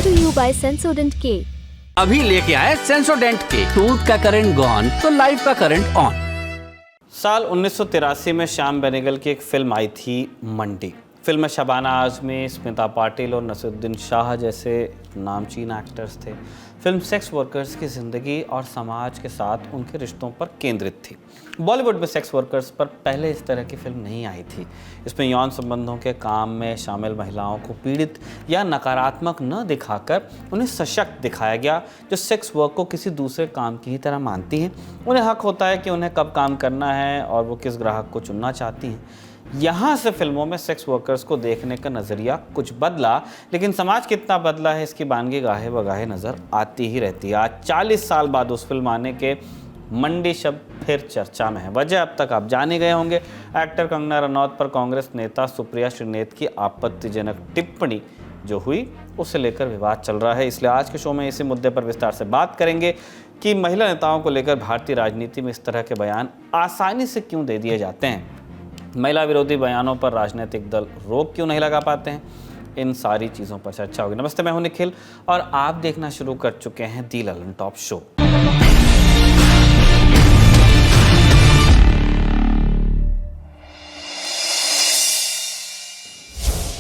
to you by Sensodent K। अभी लेके आए सेंसोडेंट के। टूथ का करंट गॉन तो लाइफ का करंट ऑन। साल 1983 में श्याम बेनेगल की एक फिल्म आई थी मंडी। फिल्म में शबाना आजमी, स्मिता पाटिल और नसीरुद्दीन शाह जैसे नामचीन एक्टर्स थे। फिल्म सेक्स वर्कर्स की ज़िंदगी और समाज के साथ उनके रिश्तों पर केंद्रित थी। बॉलीवुड में सेक्स वर्कर्स पर पहले इस तरह की फिल्म नहीं आई थी। इसमें यौन संबंधों के काम में शामिल महिलाओं को पीड़ित या नकारात्मक न दिखाकर उन्हें सशक्त दिखाया गया, जो सेक्स वर्क को किसी दूसरे काम की ही तरह मानती हैं। उन्हें हक होता है कि उन्हें कब काम करना है और वो किस ग्राहक को चुनना चाहती हैं। यहाँ से फिल्मों में सेक्स वर्कर्स को देखने का नज़रिया कुछ बदला, लेकिन समाज कितना बदला है इसकी बानगी गाहे बगाहे नज़र आती ही रहती है। आज 40 साल बाद उस फिल्म आने के मंडी शब्द फिर चर्चा में है। वजह अब तक आप जान ही गए होंगे। एक्टर कंगना रनौत पर कांग्रेस नेता सुप्रिया श्रीनेत की आपत्तिजनक टिप्पणी जो हुई, उसे लेकर विवाद चल रहा है। इसलिए आज के शो में इसी मुद्दे पर विस्तार से बात करेंगे कि महिला नेताओं को लेकर भारतीय राजनीति में इस तरह के बयान आसानी से क्यों दे दिए जाते हैं, महिला विरोधी बयानों पर राजनीतिक दल रोक क्यों नहीं लगा पाते हैं। इन सारी चीज़ों पर चर्चा होगी। नमस्ते, मैं हूं निखिल और आप देखना शुरू कर चुके हैं दी ललन टॉप शो।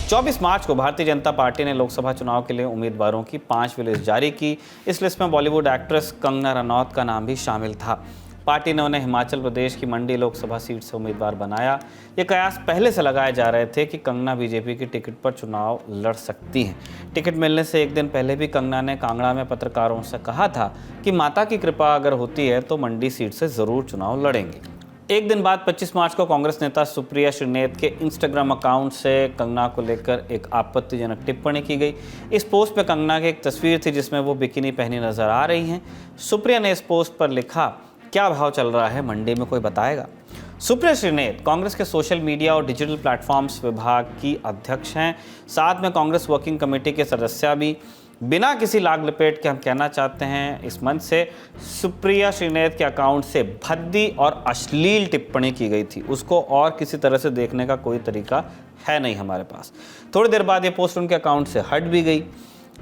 चौबीस मार्च को भारतीय जनता पार्टी ने लोकसभा चुनाव के लिए उम्मीदवारों की 5वीं लिस्ट जारी की। इस लिस्ट में बॉलीवुड एक्ट्रेस कंगना रनौत का नाम भी शामिल था। पार्टी ने उन्हें हिमाचल प्रदेश की मंडी लोकसभा सीट से उम्मीदवार बनाया। ये कयास पहले से लगाए जा रहे थे कि कंगना बीजेपी की टिकट पर चुनाव लड़ सकती हैं। टिकट मिलने से एक दिन पहले भी कंगना ने कांगड़ा में पत्रकारों से कहा था कि माता की कृपा अगर होती है तो मंडी सीट से ज़रूर चुनाव लड़ेंगे। एक दिन बाद 25 मार्च को कांग्रेस नेता सुप्रिया श्रीनेत के इंस्टाग्राम अकाउंट से कंगना को लेकर एक आपत्तिजनक टिप्पणी की गई। इस पोस्ट पे कंगना की एक तस्वीर थी जिसमें वो बिकिनी पहनी नजर आ रही हैं। सुप्रिया ने इस पोस्ट पर लिखा, क्या भाव चल रहा है मंडी में, कोई बताएगा। सुप्रिया श्रीनेत कांग्रेस के सोशल मीडिया और डिजिटल प्लेटफॉर्म्स विभाग की अध्यक्ष हैं, साथ में कांग्रेस वर्किंग कमेटी के सदस्य भी। बिना किसी लाग लपेट के हम कहना चाहते हैं, इस मंच से सुप्रिया श्रीनेत के अकाउंट से भद्दी और अश्लील टिप्पणी की गई थी। उसको और किसी तरह से देखने का कोई तरीका है नहीं हमारे पास। थोड़ी देर बाद ये पोस्ट उनके अकाउंट से हट भी गई।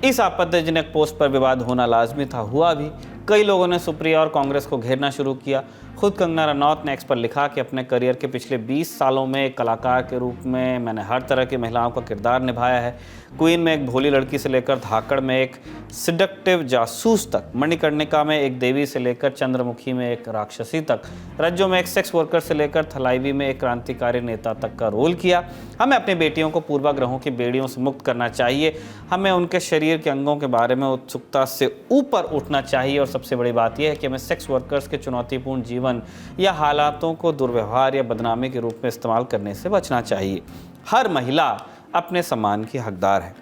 इस आपत्तिजनक पोस्ट पर विवाद होना लाजमी था, हुआ भी। कई लोगों ने सुप्रिया और कांग्रेस को घेरना शुरू किया। खुद कंगना रनौत ने एक्स पर लिखा कि अपने करियर के पिछले 20 सालों में एक कलाकार के रूप में मैंने हर तरह की महिलाओं का किरदार निभाया है। क्वीन में एक भोली लड़की से लेकर धाकड़ में एक सिडक्टिव जासूस तक, मणिकर्णिका में एक देवी से लेकर चंद्रमुखी में एक राक्षसी तक, रज्जो में एक सेक्स वर्कर से लेकर थलाईवी में एक क्रांतिकारी नेता तक का रोल किया। हमें अपनी बेटियों को पूर्वाग्रहों की बेड़ियों से मुक्त करना चाहिए। हमें उनके शरीर के अंगों के बारे में उत्सुकता से ऊपर उठना चाहिए और सबसे बड़ी बात यह है कि हमें सेक्स वर्कर्स के चुनौतीपूर्ण जीवन या हालातों को दुर्व्यवहार या बदनामी के रूप में इस्तेमाल करने से बचना चाहिए। हर महिला अपने सम्मान की हकदार है।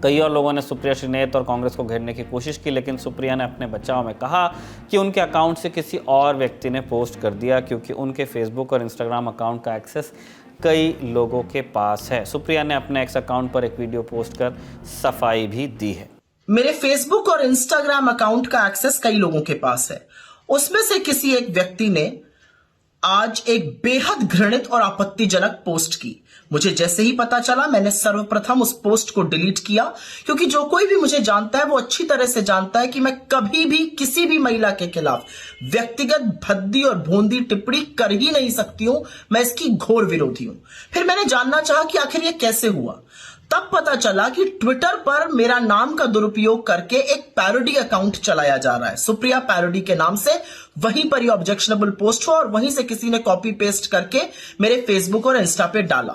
कई और लोगों ने सुप्रिया श्रीनेत और कांग्रेस को घेरने की कोशिश की, लेकिन सुप्रिया ने अपने बचाव में कहा कि उनके अकाउंट से किसी और व्यक्ति ने पोस्ट कर दिया, क्योंकि उनके फेसबुक और इंस्टाग्राम अकाउंट का एक्सेस कई लोगों के पास है। सुप्रिया ने अपने एक्स अकाउंट पर एक वीडियो पोस्ट कर सफाई भी दी है। मेरे फेसबुक और इंस्टाग्राम अकाउंट का एक्सेस कई लोगों के पास है। उसमें से किसी एक व्यक्ति ने आज एक बेहद घृणित और आपत्तिजनक पोस्ट की। मुझे जैसे ही पता चला, मैंने सर्वप्रथम उस पोस्ट को डिलीट किया, क्योंकि जो कोई भी मुझे जानता है वो अच्छी तरह से जानता है कि मैं कभी भी किसी भी महिला के खिलाफ व्यक्तिगत भद्दी और भोंदी टिप्पणी कर ही नहीं सकती हूं। मैं इसकी घोर विरोधी हूं। फिर मैंने जानना चाहा कि आखिर यह कैसे हुआ। तब पता चला कि ट्विटर पर मेरा नाम का दुरुपयोग करके एक पैरोडी अकाउंट चलाया जा रहा है, सुप्रिया पैरोडी के नाम से। वहीं पर ये ऑब्जेक्शनेबल पोस्ट हुआ और वहीं से किसी ने कॉपी पेस्ट करके मेरे फेसबुक और इंस्टा पे डाला।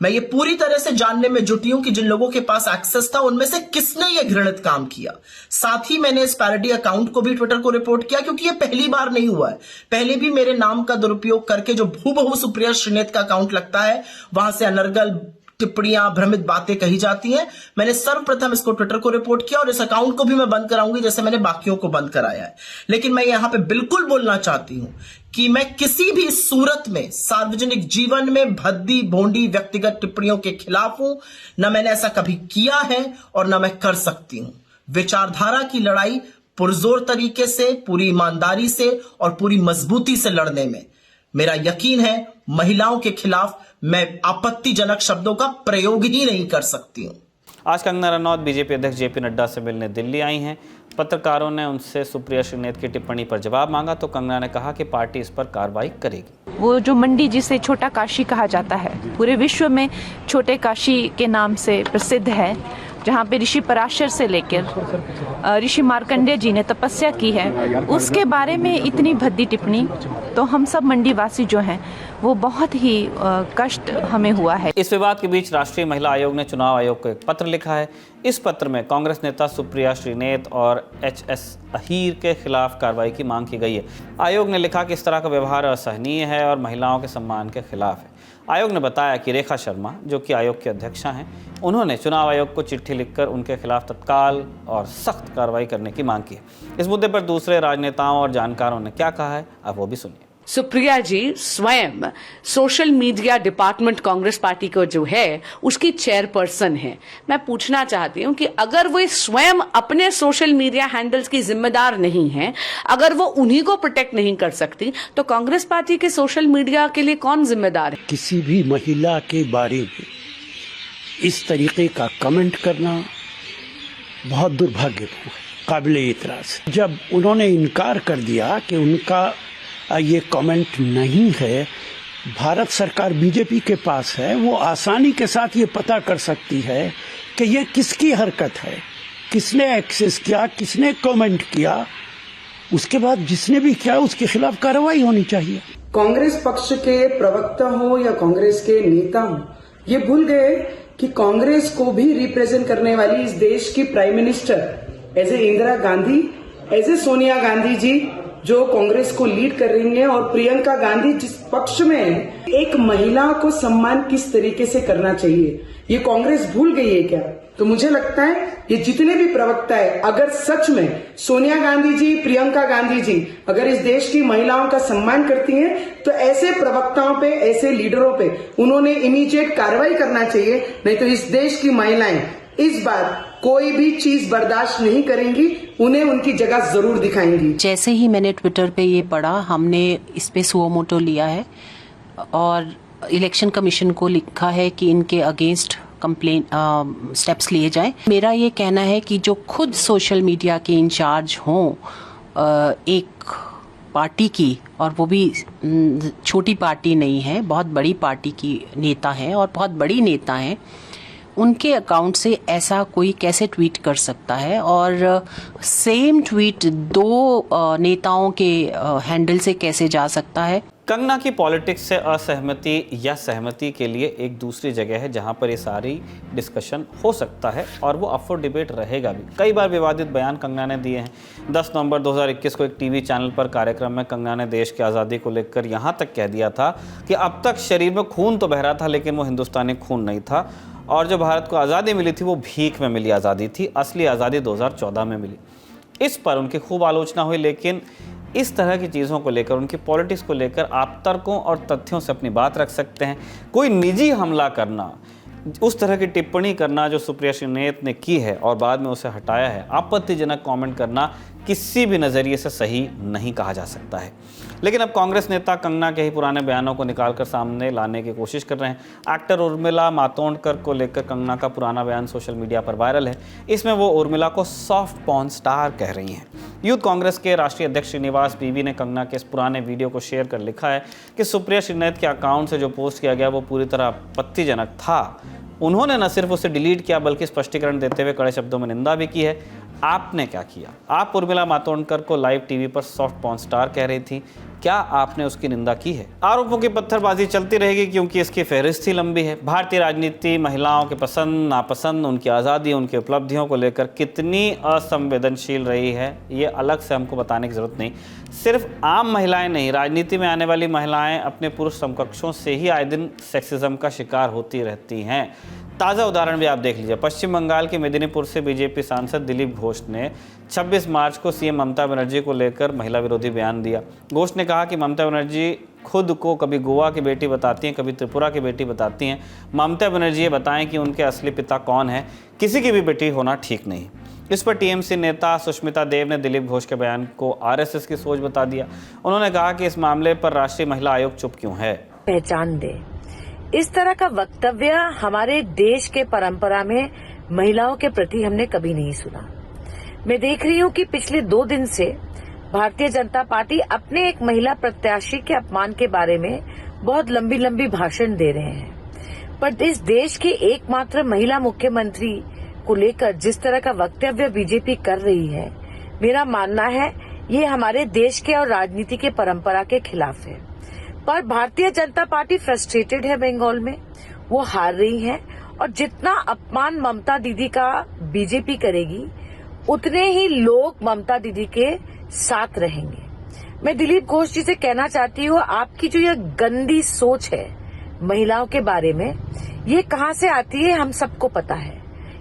मैं ये पूरी तरह से जानने में जुटी हूं कि जिन लोगों के पास एक्सेस था उनमें से किसने ये घृणित काम किया। साथ ही मैंने इस पैरोडी अकाउंट को भी ट्विटर को रिपोर्ट किया, क्योंकि ये पहली बार नहीं हुआ है। पहले भी मेरे नाम का दुरुपयोग करके जो हूबहू सुप्रिया श्रीनेत का अकाउंट लगता है, वहां से अनर्गल टिप्पणियां, भ्रमित बातें कही जाती हैं। मैंने सर्वप्रथम इसको ट्विटर को रिपोर्ट किया और इस अकाउंट को भी मैं बंद कराऊंगी, जैसे मैंने बाकियों को बंद कराया है। लेकिन मैं यहां पे बिल्कुल बोलना चाहती हूं कि मैं किसी भी सूरत में सार्वजनिक जीवन में भद्दी भोंडी व्यक्तिगत टिप्पणियों के खिलाफ हूं। न मैंने ऐसा कभी किया है और न मैं कर सकती हूं। विचारधारा की लड़ाई पुरजोर तरीके से, पूरी ईमानदारी से और पूरी मजबूती से लड़ने में मेरा यकीन है महिलाओं के खिलाफ मैं आपत्तिजनक शब्दों का प्रयोग ही नहीं कर सकती हूं। आज कंगना रनौत बीजेपी अध्यक्ष जेपी नड्डा से मिलने दिल्ली आई हैं। पत्रकारों ने उनसे सुप्रिया श्रीनेत की टिप्पणी पर जवाब मांगा तो कंगना ने कहा कि पार्टी इस पर कार्रवाई करेगी। वो जो मंडी जिसे छोटा काशी कहा जाता है, पूरे विश्व में छोटे काशी के नाम से प्रसिद्ध है, जहाँ पे ऋषि पराशर से लेकर ऋषि मार्कंडेय जी ने तपस्या की है, उसके बारे में इतनी भद्दी टिप्पणी तो हम सब मंडीवासी जो हैं वो बहुत ही कष्ट हमें हुआ है। इस विवाद के बीच राष्ट्रीय महिला आयोग ने चुनाव आयोग को एक पत्र लिखा है। इस पत्र में कांग्रेस नेता सुप्रिया श्रीनेत और एचएस अहीर के खिलाफ कार्रवाई की मांग की गई है। आयोग ने लिखा कि इस तरह का व्यवहार असहनीय है और महिलाओं के सम्मान के खिलाफ है। आयोग ने बताया कि रेखा शर्मा, जो कि आयोग की अध्यक्षा हैं, उन्होंने चुनाव आयोग को चिट्ठी लिखकर उनके खिलाफ तत्काल और सख्त कार्रवाई करने की मांग की है। इस मुद्दे पर दूसरे राजनेताओं और जानकारों ने क्या कहा है, अब वो भी सुनिए। सुप्रिया जी स्वयं social media department Congress party को जो है उसकी चेयरपर्सन है। मैं पूछना चाहती हूं कि अगर वो स्वयं अपने सोशल मीडिया हैंडल्स की जिम्मेदार नहीं है, अगर वो उन्हीं को प्रोटेक्ट नहीं कर सकती, तो कांग्रेस पार्टी के सोशल मीडिया के लिए कौन जिम्मेदार है? किसी भी महिला के बारे में इस तरीके का कमेंट करना बहुत दुर्भाग्यपूर्ण, काबिल एतराज। जब उन्होंने इनकार कर दिया कि उनका ये कमेंट नहीं है, भारत सरकार बीजेपी के पास है, वो आसानी के साथ ये पता कर सकती है कि ये किसकी हरकत है, किसने एक्सेस किया, किसने कमेंट किया। उसके बाद जिसने भी किया उसके खिलाफ कार्रवाई होनी चाहिए। कांग्रेस पक्ष के प्रवक्ता हो या कांग्रेस के नेता हो, ये भूल गए कि कांग्रेस को भी रिप्रेजेंट करने वाली इस देश की prime minister as a Indira Gandhi, as a Sonia Gandhi ji जो कांग्रेस को लीड कर रही हैं, और प्रियंका गांधी जिस पक्ष में है, एक महिला को सम्मान किस तरीके से करना चाहिए ये कांग्रेस भूल गई है क्या? तो मुझे लगता है ये जितने भी प्रवक्ता है, अगर सच में सोनिया गांधी जी, प्रियंका गांधी जी अगर इस देश की महिलाओं का सम्मान करती हैं, तो ऐसे प्रवक्ताओं पे, ऐसे लीडरों पे उन्होंने इमीडिएट कार्रवाई करना चाहिए। नहीं तो इस देश की महिलाएं इस बार कोई भी चीज बर्दाश्त नहीं करेंगी, उन्हें उनकी जगह जरूर दिखाएंगी। जैसे ही मैंने ट्विटर पे ये पढ़ा, हमने इस पे सुओ मोटो लिया है और इलेक्शन कमीशन को लिखा है कि इनके अगेंस्ट कंप्लेन स्टेप्स लिए जाएं। मेरा ये कहना है कि जो खुद सोशल मीडिया के इंचार्ज हों एक पार्टी की, और वो भी छोटी पार्टी नहीं है, बहुत बड़ी पार्टी की नेता हैं और बहुत बड़ी नेता हैं, उनके अकाउंट से ऐसा कोई कैसे ट्वीट कर सकता है? और सेम ट्वीट दो नेताओं के हैंडल से कैसे जा सकता है? कंगना की पॉलिटिक्स से असहमति या सहमति के लिए एक दूसरी जगह है जहां पर ये सारी डिस्कशन हो सकता है और वो अप फॉर डिबेट रहेगा भी। कई बार विवादित बयान कंगना ने दिए हैं। 10 नवंबर 2021 को एक टीवी चैनल पर कार्यक्रम में कंगना ने देश की आज़ादी को लेकर यहां तक कह दिया था कि अब तक शरीर में खून तो बह रहा था, लेकिन वो हिंदुस्तानी खून नहीं था, और जो भारत को आज़ादी मिली थी वो भीख में मिली आज़ादी थी, असली आज़ादी 2014 में मिली। इस पर उनकी खूब आलोचना हुई, लेकिन इस तरह की चीज़ों को लेकर, उनकी पॉलिटिक्स को लेकर आप तर्कों और तथ्यों से अपनी बात रख सकते हैं। कोई निजी हमला करना, उस तरह की टिप्पणी करना जो सुप्रिया श्रीनेत ने की है और बाद में उसे हटाया है, आपत्तिजनक कमेंट करना किसी भी नज़रिए से सही नहीं कहा जा सकता है। लेकिन अब कांग्रेस नेता कंगना के ही पुराने बयानों को निकालकर सामने लाने की कोशिश कर रहे हैं। एक्टर उर्मिला मातोंडकर को लेकर कंगना का पुराना बयान सोशल मीडिया पर वायरल है। इसमें वो उर्मिला को सॉफ्ट पॉर्न स्टार कह रही हैं। यूथ कांग्रेस के राष्ट्रीय अध्यक्ष श्रीनिवास बीवी ने कंगना के इस पुराने वीडियो को शेयर कर लिखा है कि सुप्रिया श्रीनेत के अकाउंट से जो पोस्ट किया गया वो पूरी तरह आपत्तिजनक था। उन्होंने न सिर्फ उसे डिलीट किया बल्कि स्पष्टीकरण देते हुए कड़े शब्दों में निंदा भी की है। आपने क्या किया? आप उर्मिला मातोंडकर को लाइव टीवी पर सॉफ्ट पॉर्न स्टार कह रही थी, क्या आपने उसकी निंदा की है? आरोपों की पत्थरबाजी चलती रहेगी क्योंकि इसकी फहरिस्त ही लंबी है। भारतीय राजनीति महिलाओं के पसंद नापसंद, उनकी आज़ादी, उनकी उपलब्धियों को लेकर कितनी असंवेदनशील रही है, ये अलग से हमको बताने की जरूरत नहीं। सिर्फ आम महिलाएं नहीं, राजनीति में आने वाली महिलाएं अपने पुरुष समकक्षों से ही आए दिन सेक्सिज्म का शिकार होती रहती हैं। ताज़ा उदाहरण भी आप देख लीजिए। पश्चिम बंगाल के मेदिनीपुर से बीजेपी सांसद दिलीप घोष ने 26 मार्च को सीएम ममता बनर्जी को लेकर महिला विरोधी बयान दिया। घोष ने कहा कि ममता बनर्जी खुद को कभी गोवा की बेटी बताती हैं, कभी त्रिपुरा की बेटी बताती हैं। ममता बनर्जी ये बताएं कि उनके असली पिता कौन है। किसी की भी बेटी होना ठीक नहीं। इस पर टीएमसी नेता सुष्मिता देव ने दिलीप घोष के बयान को आरएसएस की सोच बता दिया। उन्होंने कहा कि इस मामले पर राष्ट्रीय महिला आयोग चुप क्यों है। पहचान दे, इस तरह का वक्तव्य हमारे देश के परंपरा में महिलाओं के प्रति हमने कभी नहीं सुना। मैं देख रही हूं कि पिछले 2 दिन से भारतीय जनता पार्टी अपने एक महिला प्रत्याशी के अपमान के बारे में बहुत लंबी लंबी भाषण दे रहे हैं, पर इस देश के एकमात्र महिला मुख्यमंत्री को लेकर जिस तरह का वक्तव्य बीजेपी कर रही है, मेरा मानना है ये हमारे देश के और राजनीति के परंपरा के खिलाफ है। पर भारतीय जनता पार्टी फ्रस्ट्रेटेड है बंगाल में, वो हार रही है और जितना अपमान ममता दीदी का बीजेपी करेगी उतने ही लोग ममता दीदी के साथ रहेंगे। मैं दिलीप घोष जी से कहना चाहती हूँ, आपकी जो यह गंदी सोच है महिलाओं के बारे में, ये कहाँ से आती है हम सबको पता है।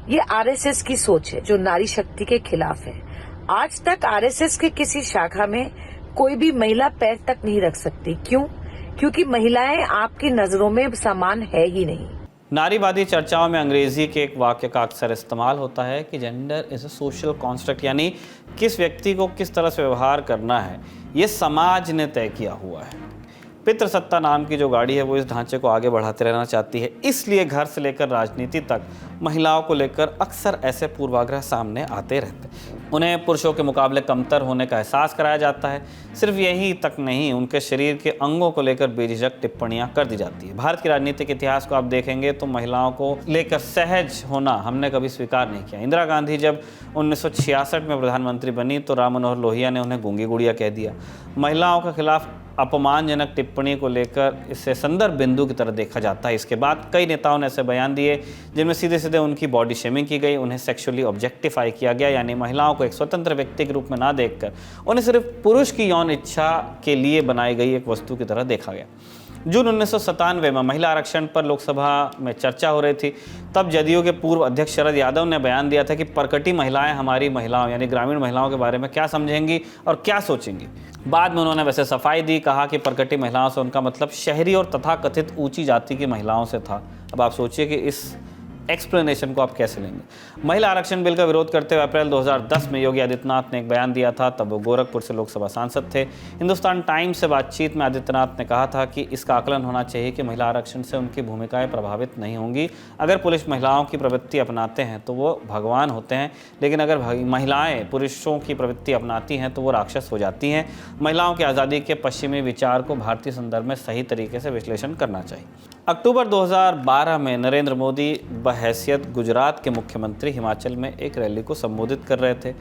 ये आरएसएस की सोच है जो नारी शक्ति के खिलाफ है। आज तक आरएसएस के किसी शाखा में कोई भी महिला पैर तक नहीं रख सकती। क्यों? क्योंकि महिलाएं आपकी नजरों में समान है ही नहीं। नारीवादी चर्चाओं में अंग्रेजी के एक वाक्य का अक्सर इस्तेमाल होता है कि gender is a social construct, यानी किस व्यक्ति को किस तरह से व्यवहार करना है ये समाज ने तय किया हुआ है। पितृसत्ता नाम की जो गाड़ी है वो इस ढांचे को आगे बढ़ाते रहना चाहती है, इसलिए घर से लेकर राजनीति तक महिलाओं को लेकर अक्सर ऐसे पूर्वाग्रह सामने आते रहते हैं। उन्हें पुरुषों के मुकाबले कमतर होने का एहसास कराया जाता है। सिर्फ यही तक नहीं, उनके शरीर के अंगों को लेकर बेझिझक टिप्पणियां कर दी जाती है। भारत के राजनीतिक इतिहास को आप देखेंगे तो महिलाओं को लेकर सहज होना हमने कभी स्वीकार नहीं किया। इंदिरा गांधी जब 1966 में प्रधानमंत्री बनी तो राम मनोहर लोहिया ने उन्हें गूंगी गुड़िया कह दिया। महिलाओं के खिलाफ अपमानजनक टिप्पणी को लेकर इसे संदर्भ बिंदु की तरह देखा जाता है। इसके बाद कई नेताओं ने ऐसे बयान दिए जिनमें सीधे सीधे उनकी बॉडी शेमिंग की गई, उन्हें सेक्सुअली ऑब्जेक्टिफाई किया गया, यानी महिलाओं को एक स्वतंत्र व्यक्ति के रूप में ना देखकर उन्हें सिर्फ पुरुष की यौन इच्छा के लिए बनाई गई एक वस्तु की तरह देखा गया। जून 1997 में महिला आरक्षण पर लोकसभा में चर्चा हो रही थी। तब जदयू के पूर्व अध्यक्ष शरद यादव ने बयान दिया था कि प्रकटी महिलाएं हमारी महिलाओं यानी ग्रामीण महिलाओं के बारे में क्या समझेंगी और क्या सोचेंगी। बाद में उन्होंने वैसे सफाई दी, कहा कि प्रकटी महिलाओं से उनका मतलब शहरी और तथाकथित ऊंची जाति की महिलाओं से था। अब आप सोचिए कि इस एक्सप्लेनेशन को आप कैसे लेंगे। महिला आरक्षण बिल का विरोध करते हुए अप्रैल 2010 में योगी आदित्यनाथ ने एक बयान दिया था। तब वो गोरखपुर से लोकसभा सांसद थे। हिंदुस्तान टाइम्स से बातचीत में आदित्यनाथ ने कहा था कि इसका आकलन होना चाहिए कि महिला आरक्षण से उनकी भूमिकाएं प्रभावित नहीं होंगी। अगर पुरुष महिलाओं की प्रवृत्ति अपनाते हैं तो वो भगवान होते हैं, लेकिन अगर महिलाएं पुरुषों की प्रवृत्ति अपनाती हैं तो वो राक्षस हो जाती हैं। महिलाओं की आज़ादी के पश्चिमी विचार को भारतीय संदर्भ में सही तरीके से विश्लेषण करना चाहिए। अक्टूबर 2012 में नरेंद्र मोदी बहैसियत गुजरात के मुख्यमंत्री हिमाचल में एक रैली को संबोधित कर रहे थे।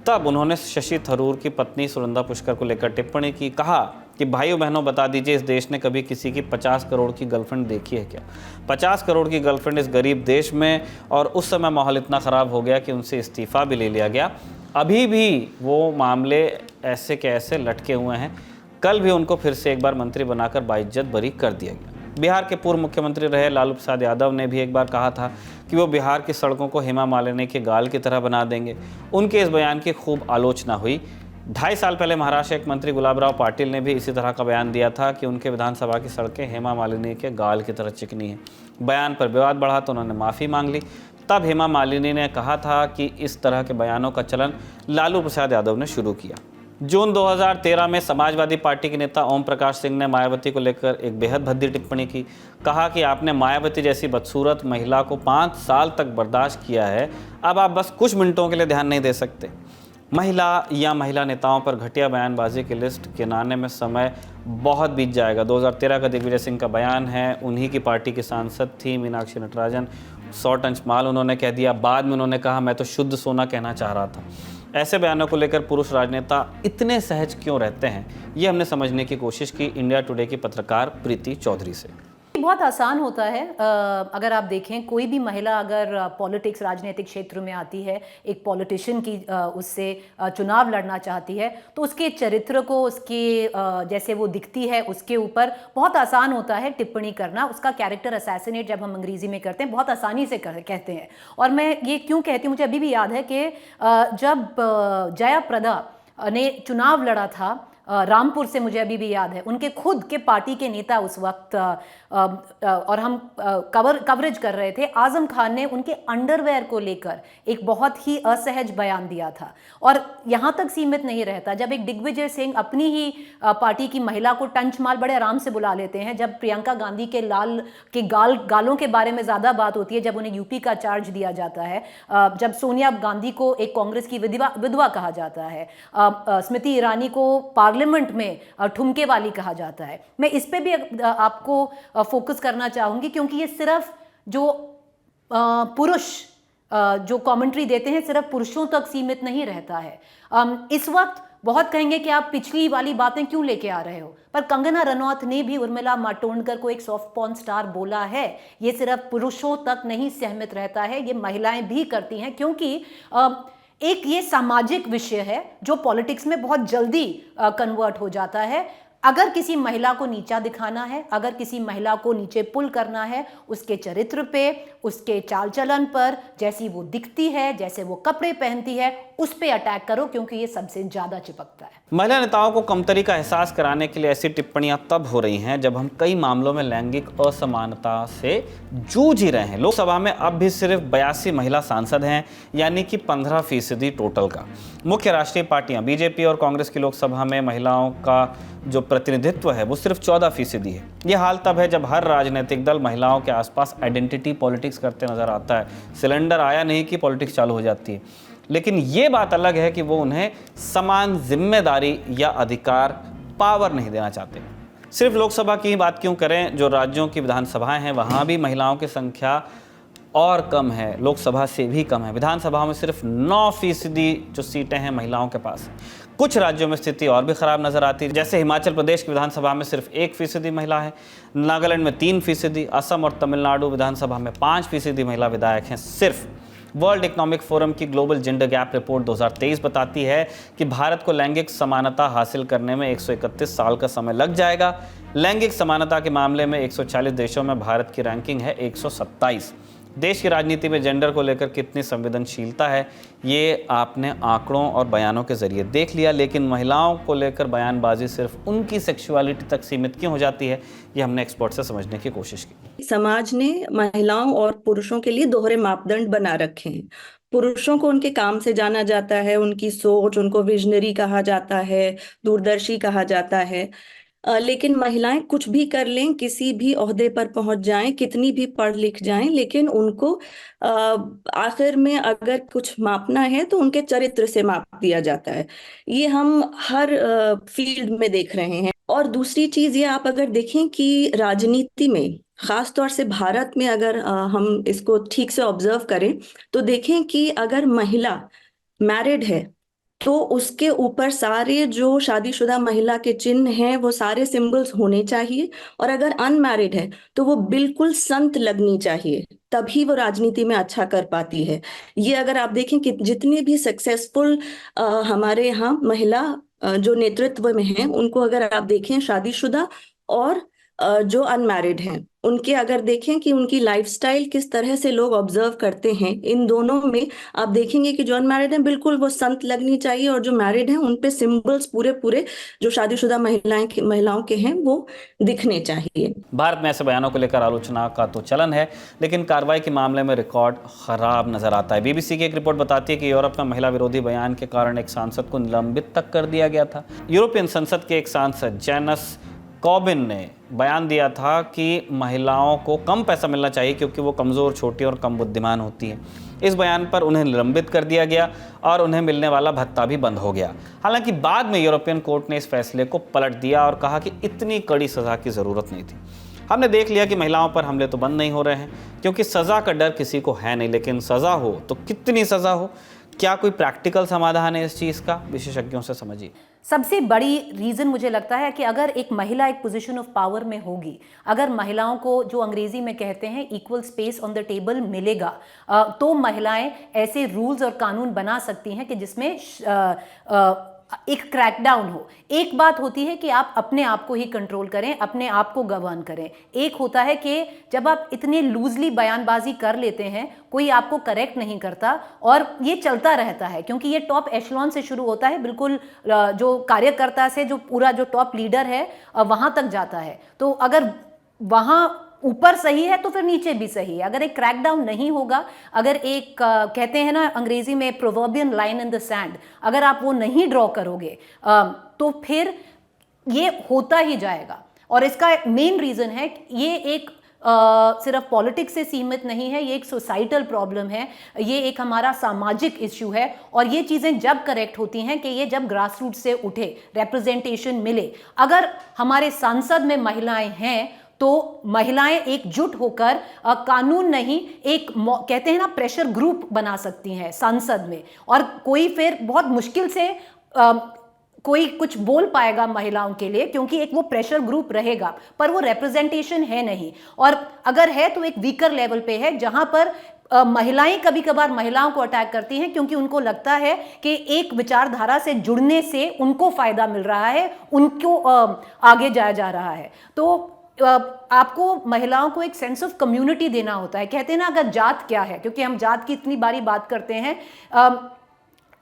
तब उन्होंने शशि थरूर की पत्नी सुनंदा पुष्कर को लेकर टिप्पणी की। कहा कि भाइयों बहनों बता दीजिए, इस देश ने कभी किसी की 50 करोड़ की गर्लफ्रेंड देखी है क्या? 50 करोड़ की गर्लफ्रेंड इस गरीब देश में, और उस समय माहौल इतना ख़राब हो गया कि उनसे इस्तीफ़ा भी ले लिया गया। अभी भी वो मामले ऐसे के ऐसे लटके हुए हैं। कल भी उनको फिर से एक बार मंत्री बनाकर बाइज्जत बरी कर दिया गया। बिहार के पूर्व मुख्यमंत्री रहे लालू प्रसाद यादव ने भी एक बार कहा था कि वो बिहार की सड़कों को हेमा मालिनी के गाल की तरह बना देंगे। उनके इस बयान की खूब आलोचना हुई। 2.5 साल पहले महाराष्ट्र के मंत्री गुलाबराव पाटिल ने भी इसी तरह का बयान दिया था कि उनके विधानसभा की सड़कें हेमा मालिनी के गाल की तरह चिकनी हैं। बयान पर विवाद बढ़ा तो उन्होंने माफ़ी मांग ली। तब हेमा मालिनी ने कहा था कि इस तरह के बयानों का चलन लालू प्रसाद यादव ने शुरू किया। जून 2013 में समाजवादी पार्टी के नेता ओम प्रकाश सिंह ने मायावती को लेकर एक बेहद भद्दी टिप्पणी की। कहा कि आपने मायावती जैसी बदसूरत महिला को 5 साल तक बर्दाश्त किया है, अब आप बस कुछ मिनटों के लिए ध्यान नहीं दे सकते। महिला या महिला नेताओं पर घटिया बयानबाजी की लिस्ट गिनाने में समय बहुत बीत जाएगा। 2013 का दिग्विजय सिंह का बयान है, उन्हीं की पार्टी की सांसद थी मीनाक्षी नटराजन। 100 टन माल उन्होंने कह दिया। बाद में उन्होंने कहा मैं तो शुद्ध सोना कहना चाह रहा था। ऐसे बयानों को लेकर पुरुष राजनेता इतने सहज क्यों रहते हैं, ये हमने समझने की कोशिश की इंडिया टुडे की पत्रकार प्रीति चौधरी से। बहुत आसान होता है। अगर आप देखें, कोई भी महिला अगर पॉलिटिक्स राजनीतिक क्षेत्र में आती है, एक पॉलिटिशियन की उससे चुनाव लड़ना चाहती है, तो उसके चरित्र को, उसके जैसे वो दिखती है उसके ऊपर बहुत आसान होता है टिप्पणी करना। उसका कैरेक्टर असैसिनेट जब हम अंग्रेजी में करते हैं बहुत आसानी से कहते हैं। और मैं ये क्यों कहती हूँ, मुझे अभी भी याद है कि जब जयाप्रदा ने चुनाव लड़ा था रामपुर से मुझे अभी भी याद है, उनके खुद के पार्टी के नेता उस वक्त और हम कवरेज कर रहे थे, आजम खान ने उनके अंडरवेयर को लेकर एक बहुत ही असहज बयान दिया था। और यहाँ तक सीमित नहीं रहता, जब एक दिग्विजय सिंह अपनी ही पार्टी की महिला को टंचमाल बड़े आराम से बुला लेते हैं, जब प्रियंका गांधी के गालों के बारे में ज़्यादा बात होती है, जब उन्हें यूपी का चार्ज दिया जाता है, जब सोनिया गांधी को एक कांग्रेस की विधवा कहा जाता है, स्मृति ईरानी को पार्लियामेंट में ठुमके वाली कहा जाता है, मैं इस पे भी आपको फोकस करना चाहूंगी, क्योंकि ये सिर्फ जो पुरुष जो कमेंट्री देते हैं सिर्फ पुरुषों तक सीमित नहीं रहता है। इस वक्त बहुत कहेंगे कि आप पिछली वाली बातें क्यों लेके आ रहे हो, पर कंगना रनौत ने भी उर्मिला मातोंडकर को एक सॉफ्ट पॉर्न स्टार बोला है। ये सिर्फ पुरुषों तक नहीं सीमित रहता है, ये महिलाएं भी करती हैं, क्योंकि एक ये सामाजिक विषय है जो पॉलिटिक्स में बहुत जल्दी कन्वर्ट हो जाता है। अगर किसी महिला को नीचा दिखाना है, अगर किसी महिला को नीचे पुल करना है, उसके चरित्र पे, उसके चाल चलन पर, जैसी वो दिखती है, जैसे वो कपड़े पहनती है, उस पे अटैक करो, क्योंकि ये सबसे ज्यादा चिपकता है। महिला नेताओं को कमतरी का एहसास कराने के लिए ऐसी टिप्पणियां तब हो रही हैं जब हम कई मामलों में लैंगिक असमानता से जूझ ही रहे हैं। लोकसभा में अब भी सिर्फ 82 महिला सांसद हैं, यानी कि 15% टोटल का। मुख्य राष्ट्रीय पार्टियां बीजेपी और कांग्रेस की लोकसभा में महिलाओं का जो प्रतिनिधित्व है वो सिर्फ 14% है। ये हाल तब है जब हर राजनीतिक दल महिलाओं के आसपास आइडेंटिटी पॉलिटिक्स करते नजर आता है। सिलेंडर आया नहीं कि पॉलिटिक्स चालू हो जाती है, लेकिन ये बात अलग है कि वो उन्हें समान जिम्मेदारी या अधिकार, पावर नहीं देना चाहते। सिर्फ लोकसभा की ही बात क्यों करें, जो राज्यों की विधानसभाएं हैं वहाँ भी महिलाओं की संख्या और कम है, लोकसभा से भी कम है। विधानसभा में सिर्फ 9% जो सीटें हैं महिलाओं के पास। कुछ राज्यों में स्थिति और भी खराब नजर आती है, जैसे हिमाचल प्रदेश की विधानसभा में सिर्फ 1% महिला है, नागालैंड में 3%, असम और तमिलनाडु विधानसभा में 5% महिला विधायक हैं सिर्फ। वर्ल्ड इकोनॉमिक फोरम की ग्लोबल जेंडर गैप रिपोर्ट 2023 बताती है कि भारत को लैंगिक समानता हासिल करने में 131 साल का समय लग जाएगा। लैंगिक समानता के मामले में 140 देशों में भारत की रैंकिंग है 127। देश की राजनीति में जेंडर को लेकर कितनी संवेदनशीलता है ये आपने आंकड़ों और बयानों के जरिए देख लिया, लेकिन महिलाओं को लेकर बयानबाजी सिर्फ उनकी सेक्सुअलिटी तक सीमित क्यों हो जाती है, ये हमने एक्सपर्ट से समझने की कोशिश की। समाज ने महिलाओं और पुरुषों के लिए दोहरे मापदंड बना रखे हैं। पुरुषों को उनके काम से जाना जाता है, उनकी सोच, उनको विजनरी कहा जाता है, दूरदर्शी कहा जाता है, लेकिन महिलाएं कुछ भी कर लें, किसी भी ओहदे पर पहुंच जाएं, कितनी भी पढ़ लिख जाएं, लेकिन उनको आखिर में अगर कुछ मापना है तो उनके चरित्र से माप दिया जाता है। ये हम हर फील्ड में देख रहे हैं। और दूसरी चीज ये आप अगर देखें कि राजनीति में, खास तौर से भारत में, अगर हम इसको ठीक से ऑब्जर्व करें तो देखें कि अगर महिला मैरिड है तो उसके ऊपर सारे जो शादीशुदा महिला के चिन्ह हैं वो सारे सिंबल्स होने चाहिए, और अगर अनमैरिड है तो वो बिल्कुल संत लगनी चाहिए, तभी वो राजनीति में अच्छा कर पाती है। ये अगर आप देखें कि जितने भी सक्सेसफुल हमारे यहाँ महिला जो नेतृत्व में हैं उनको अगर आप देखें, शादीशुदा और जो अनमैरिड हैं, उनके अगर देखें कि उनकी लाइफस्टाइल किस तरह से लोग ऑब्जर्व करते हैं, इन दोनों में आप देखेंगे कि जो अनमैरिड हैं बिल्कुल वो संत लगनी चाहिए, और जो मैरिड हैं उन पे सिंबल्स पूरे जो शादीशुदा महिलाओं के हैं वो दिखने चाहिए। भारत में ऐसे बयानों को लेकर आलोचना का तो चलन है, लेकिन कार्रवाई के मामले में रिकॉर्ड खराब नजर आता है। बीबीसी की एक रिपोर्ट बताती है कि यूरोप में महिला विरोधी बयान के कारण एक सांसद को निलंबित तक कर दिया गया था। यूरोपियन संसद के एक सांसद जेनस कॉबिन ने बयान दिया था कि महिलाओं को कम पैसा मिलना चाहिए क्योंकि वो कमज़ोर, छोटी और कम बुद्धिमान होती हैं। इस बयान पर उन्हें निलंबित कर दिया गया और उन्हें मिलने वाला भत्ता भी बंद हो गया। हालांकि बाद में यूरोपियन कोर्ट ने इस फैसले को पलट दिया और कहा कि इतनी कड़ी सज़ा की ज़रूरत नहीं थी। हमने देख लिया कि महिलाओं पर हमले तो बंद नहीं हो रहे हैं क्योंकि सज़ा का डर किसी को है नहीं, लेकिन सज़ा हो तो कितनी सज़ा हो, क्या कोई प्रैक्टिकल समाधान है इस चीज़ का? विशेषज्ञों से समझिए। सबसे बड़ी रीज़न मुझे लगता है कि अगर एक महिला एक पोजीशन ऑफ पावर में होगी, अगर महिलाओं को जो अंग्रेजी में कहते हैं equal space on the table मिलेगा, तो महिलाएं ऐसे रूल्स और कानून बना सकती हैं कि जिसमें एक क्रैकडाउन हो। एक बात होती है कि आप अपने आप को ही कंट्रोल करें, अपने आप को गवर्न करें। एक होता है कि जब आप इतने लूजली बयानबाजी कर लेते हैं, कोई आपको करेक्ट नहीं करता और ये चलता रहता है, क्योंकि ये टॉप एशलॉन से शुरू होता है, बिल्कुल जो कार्यकर्ता से जो पूरा जो टॉप लीडर है वहां तक जाता है। तो अगर वहां ऊपर सही है तो फिर नीचे भी सही है। अगर एक क्रैकडाउन नहीं होगा, अगर एक कहते हैं ना अंग्रेजी में प्रोवर्बियन लाइन इन द सैंड, अगर आप वो नहीं ड्रॉ करोगे तो फिर ये होता ही जाएगा। और इसका मेन रीजन है ये एक सिर्फ पॉलिटिक्स से सीमित नहीं है, ये एक सोसाइटल प्रॉब्लम है, ये एक हमारा सामाजिक इश्यू है। और ये चीज़ें जब करेक्ट होती हैं कि ये जब ग्रास रूट से उठे, रिप्रेजेंटेशन मिले। अगर हमारे सांसद में महिलाएं हैं तो महिलाएं एकजुट होकर कानून नहीं, एक कहते हैं ना प्रेशर ग्रुप बना सकती हैं संसद में, और कोई फिर बहुत मुश्किल से कोई कुछ बोल पाएगा महिलाओं के लिए, क्योंकि एक वो प्रेशर ग्रुप रहेगा, पर वो रिप्रेजेंटेशन है नहीं। और अगर है तो एक वीकर लेवल पे है, जहां पर महिलाएं कभी कभार महिलाओं को अटैक करती हैं, क्योंकि उनको लगता है कि एक विचारधारा से जुड़ने से उनको फायदा मिल रहा है, उनको आगे जाया जा रहा है। तो आपको महिलाओं को एक सेंस ऑफ कम्युनिटी देना होता है। कहते हैं ना, अगर जात क्या है, क्योंकि हम जात की इतनी बारी बात करते हैं,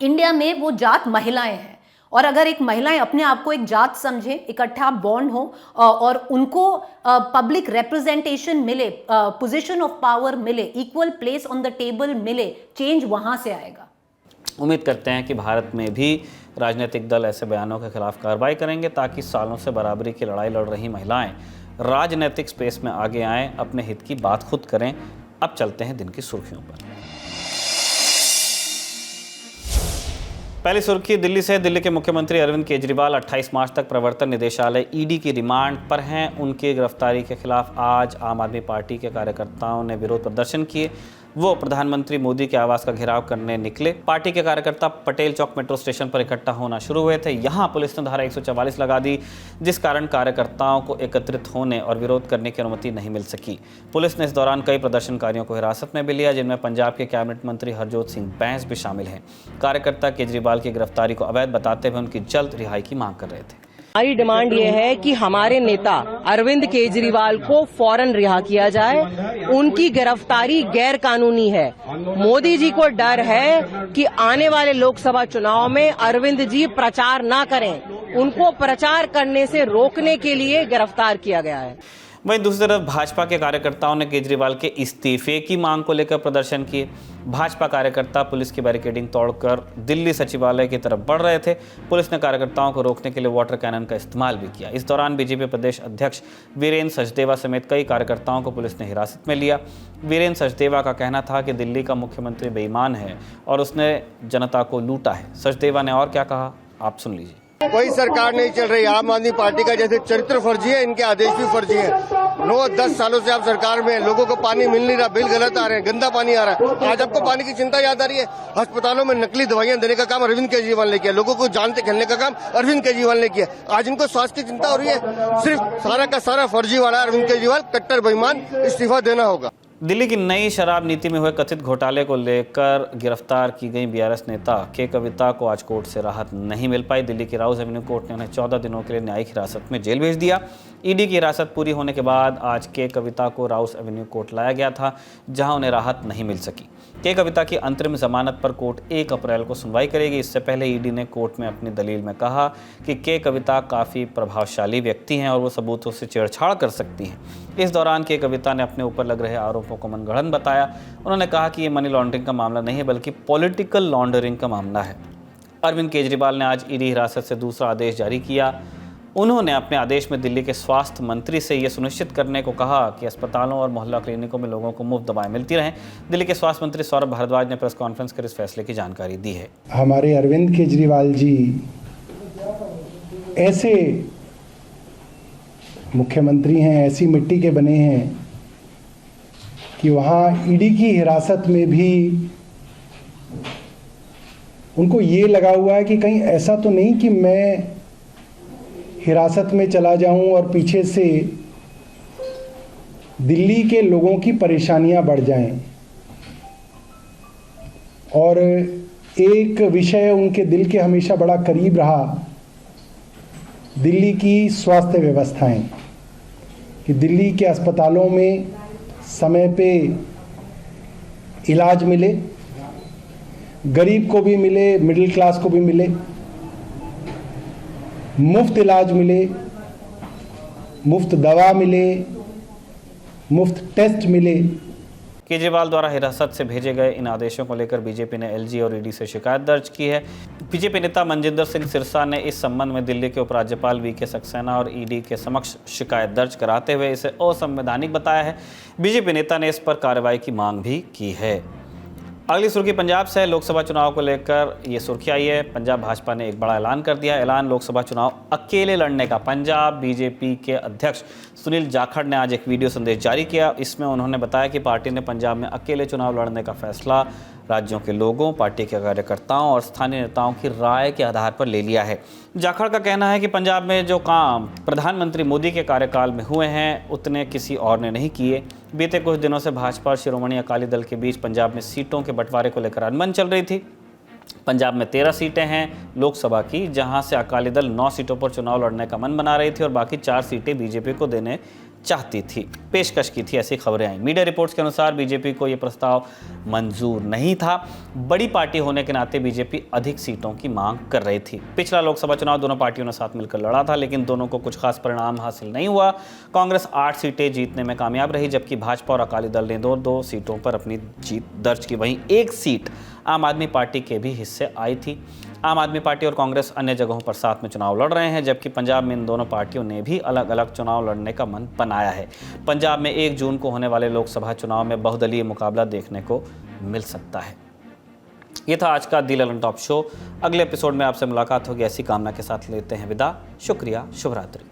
इंडिया में वो जात महिलाएं हैं। और अगर एक महिलाएं अपने आप को एक जात समझे, इकट्ठा बॉन्ड हो और उनको पब्लिक रिप्रेजेंटेशन मिले, पोजीशन ऑफ पावर मिले, equal place on the table मिले, चेंज वहां से आएगा। उम्मीद करते हैं कि भारत में भी राजनीतिक दल ऐसे बयानों के खिलाफ कार्रवाई करेंगे, ताकि सालों से बराबरी की लड़ाई लड़ रही महिलाएं राजनीतिक स्पेस में आगे आएं, अपने हित की बात खुद करें। अब चलते हैं दिन की सुर्खियों पर। पहली सुर्खी दिल्ली से। दिल्ली के मुख्यमंत्री अरविंद केजरीवाल 28 मार्च तक प्रवर्तन निदेशालय ईडी की रिमांड पर हैं। उनकी गिरफ्तारी के खिलाफ आज आम आदमी पार्टी के कार्यकर्ताओं ने विरोध प्रदर्शन किए। वो प्रधानमंत्री मोदी के आवास का घेराव करने निकले। पार्टी के कार्यकर्ता पटेल चौक मेट्रो स्टेशन पर इकट्ठा होना शुरू हुए थे। यहां पुलिस ने धारा 144 लगा दी, जिस कारण कार्यकर्ताओं को एकत्रित होने और विरोध करने की अनुमति नहीं मिल सकी। पुलिस ने इस दौरान कई प्रदर्शनकारियों को हिरासत में भी लिया, जिनमें पंजाब के कैबिनेट मंत्री हरजोत सिंह बैंस भी शामिल हैं। कार्यकर्ता केजरीवाल की गिरफ्तारी को अवैध बताते हुए उनकी जल्द रिहाई की मांग कर रहे थे। हमारी डिमांड ये है कि हमारे नेता अरविंद केजरीवाल को फौरन रिहा किया जाए। उनकी गिरफ्तारी गैर कानूनी है। मोदी जी को डर है कि आने वाले लोकसभा चुनाव में अरविंद जी प्रचार ना करें, उनको प्रचार करने से रोकने के लिए गिरफ्तार किया गया है। वहीं दूसरी तरफ भाजपा के कार्यकर्ताओं ने केजरीवाल के इस्तीफे की मांग को लेकर प्रदर्शन किए। भाजपा कार्यकर्ता पुलिस की बैरिकेडिंग तोड़कर दिल्ली सचिवालय की तरफ बढ़ रहे थे। पुलिस ने कार्यकर्ताओं को रोकने के लिए वाटर कैनन का इस्तेमाल भी किया। इस दौरान बीजेपी प्रदेश अध्यक्ष वीरेंद्र सचदेवा समेत कई कार्यकर्ताओं को पुलिस ने हिरासत में लिया। वीरेंद्र सचदेवा का कहना था कि दिल्ली का मुख्यमंत्री बेईमान है और उसने जनता को लूटा है। सचदेवा ने और क्या कहा, आप सुन लीजिए। कोई सरकार नहीं चल रही। आम आदमी पार्टी का जैसे चरित्र फर्जी है, इनके आदेश भी फर्जी है। 9-10 सालों से आप सरकार में, लोगों को पानी मिल नहीं रहा, बिल गलत आ रहे हैं, गंदा पानी आ रहा है। आज आपको पानी की चिंता याद आ रही है। अस्पतालों में नकली दवाइयां देने का काम अरविंद केजरीवाल ने किया। लोगों को जान से खेलने का काम अरविंद केजरीवाल ने किया। आज इनको स्वास्थ्य की चिंता हो रही है। सिर्फ सारा का सारा फर्जी वाला अरविंद केजरीवाल, कट्टर बेईमान, इस्तीफा देना होगा। दिल्ली की नई शराब नीति में हुए कथित घोटाले को लेकर गिरफ्तार की गई बीआरएस नेता के कविता को आज कोर्ट से राहत नहीं मिल पाई। दिल्ली की राउस एवेन्यू कोर्ट ने उन्हें 14 दिनों के लिए न्यायिक हिरासत में जेल भेज दिया। ईडी की हिरासत पूरी होने के बाद आज के कविता को राउस एवेन्यू कोर्ट लाया गया था, जहां उन्हें राहत नहीं मिल सकी। के कविता की अंतरिम जमानत पर कोर्ट 1 अप्रैल को सुनवाई करेगी। इससे पहले ईडी ने कोर्ट में अपनी दलील में कहा कि के कविता काफ़ी प्रभावशाली व्यक्ति हैं और वो सबूतों से छेड़छाड़ कर सकती हैं। इस दौरान के कविता ने अपने ऊपर लग रहे आरोपों को मनगढ़ंत बताया। उन्होंने कहा कि ये मनी लॉन्ड्रिंग का मामला नहीं है, बल्कि पॉलिटिकल लॉन्ड्रिंग का मामला है। अरविंद केजरीवाल ने आज ईडी हिरासत से दूसरा आदेश जारी किया। उन्होंने अपने आदेश में दिल्ली के स्वास्थ्य मंत्री से यह सुनिश्चित करने को कहा कि अस्पतालों और मोहल्ला क्लिनिकों में लोगों को मुफ्त दवाएं मिलती रहें। दिल्ली के स्वास्थ्य मंत्री सौरभ भारद्वाज ने प्रेस कॉन्फ्रेंस कर इस फैसले की जानकारी दी है। हमारे अरविंद केजरीवाल जी ऐसे मुख्यमंत्री हैं, ऐसी मिट्टी के बने हैं कि वहाँ ईडी की हिरासत में भी उनको ये लगा हुआ है कि कहीं ऐसा तो नहीं कि मैं हिरासत में चला जाऊं और पीछे से दिल्ली के लोगों की परेशानियां बढ़ जाएं। और एक विषय उनके दिल के हमेशा बड़ा करीब रहा, दिल्ली की स्वास्थ्य व्यवस्थाएं, कि दिल्ली के अस्पतालों में समय पे इलाज मिले, गरीब को भी मिले, मिडिल क्लास को भी मिले, मुफ्त इलाज मिले, मुफ्त दवा मिले, मुफ्त टेस्ट मिले। केजरीवाल द्वारा हिरासत से भेजे गए इन आदेशों को लेकर बीजेपी ने एलजी और ईडी से शिकायत दर्ज की है। बीजेपी नेता मनजिंदर सिंह सिरसा ने इस संबंध में दिल्ली के उपराज्यपाल वीके सक्सेना और ईडी के समक्ष शिकायत दर्ज कराते हुए इसे असंवैधानिक बताया है। बीजेपी नेता ने इस पर कार्रवाई की मांग भी की है। अगली सुर्खी पंजाब से है। लोकसभा चुनाव को लेकर ये सुर्खी आई है। पंजाब भाजपा ने एक बड़ा ऐलान कर दिया। ऐलान लोकसभा चुनाव अकेले लड़ने का। पंजाब बीजेपी के अध्यक्ष सुनील जाखड़ ने आज एक वीडियो संदेश जारी किया। इसमें उन्होंने बताया कि पार्टी ने पंजाब में अकेले चुनाव लड़ने का फैसला राज्यों के लोगों, पार्टी के कार्यकर्ताओं और स्थानीय नेताओं की राय के आधार पर ले लिया है। जाखड़ का कहना है कि पंजाब में जो काम प्रधानमंत्री मोदी के कार्यकाल में हुए हैं उतने किसी और ने नहीं किए। बीते कुछ दिनों से भाजपा और शिरोमणि अकाली दल के बीच पंजाब में सीटों के बंटवारे को लेकर अनबन चल रही थी। पंजाब में 13 सीटें हैं लोकसभा की, जहां से अकाली दल 9 सीटों पर चुनाव लड़ने का मन बना रही थी और बाकी 4 सीटें बीजेपी को देने चाहती थी, पेशकश की थी, ऐसी खबरें आई। मीडिया रिपोर्ट्स के अनुसार बीजेपी को यह प्रस्ताव मंजूर नहीं था। बड़ी पार्टी होने के नाते बीजेपी अधिक सीटों की मांग कर रही थी। पिछला लोकसभा चुनाव दोनों पार्टियों ने साथ मिलकर लड़ा था, लेकिन दोनों को कुछ खास परिणाम हासिल नहीं हुआ। कांग्रेस 8 सीटें जीतने में कामयाब रही, जबकि भाजपा और अकाली दल ने 2 सीटों पर अपनी जीत दर्ज की। वहीं एक सीट आम आदमी पार्टी के भी हिस्से आई थी। आम आदमी पार्टी और कांग्रेस अन्य जगहों पर साथ में चुनाव लड़ रहे हैं, जबकि पंजाब में इन दोनों पार्टियों ने भी अलग अलग चुनाव लड़ने का मन बनाया है। पंजाब में 1 जून को होने वाले लोकसभा चुनाव में बहुदलीय मुकाबला देखने को मिल सकता है। ये था आज का दी ललन टॉप शो। अगले एपिसोड में आपसे मुलाकात होगी, ऐसी कामना के साथ लेते हैं विदा। शुक्रिया, शुभ रात्रि।